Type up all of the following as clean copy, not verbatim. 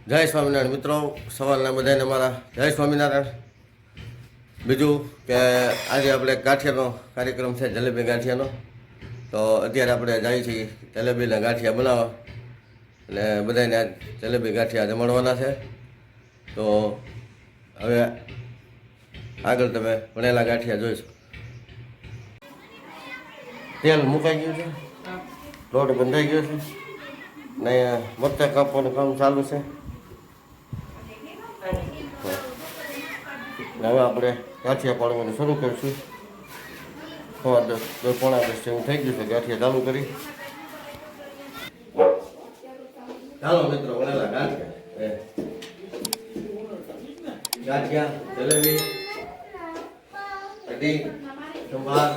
જય સ્વામિનારાયણ મિત્રો, સવારના બધાને મારા જય સ્વામિનારાયણ. બીજું કે આજે આપણે ગાંઠિયાનો કાર્યક્રમ છે, જલેબી ગાંઠિયાનો. તો અત્યારે આપણે જઈએ છીએ જલેબીના ગાંઠિયા બનાવવા, અને બધાને જલેબી ગાંઠિયા જમાડવાના છે. તો હવે આગળ તમે ભણેલા ગાંઠિયા જોઈશો. તેલ મુકાઈ ગયું છે, લોટ બંધાઈ ગયો છે, ને મરચાં કાપવાનું કામ ચાલુ છે. હવે આપણે ગાંઠિયા પાડવાનું શરૂ કરીશું. 10 પોણા 10 જેવું થઈ ગયું છે. ગાંઠિયા ચાલુ કરી. ચાલો મિત્રો, વળેલા ગાંઠિયા જલેબી કઢી સંભાર.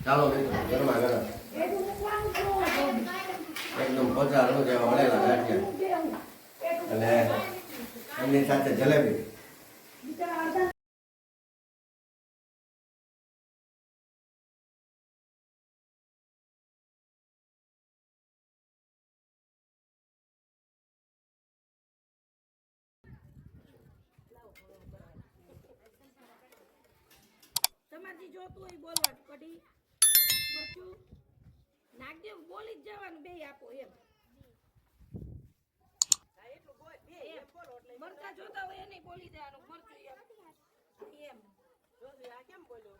ચાલો મિત્રો, ગરમા ગરમ એકદમ પચારો જેવા વળેલા ગાંઠિયા અને એમની સાથે જલેબી. તમારી જોતું હોય બોલવાનું, કઢી મરચું નાખ દે, બોલી જ જવાનું, બે આપો એમ. મરચા જોતા હોય એને બોલી દેવાનું, મરચું એમ. કેમ બોલ્યો?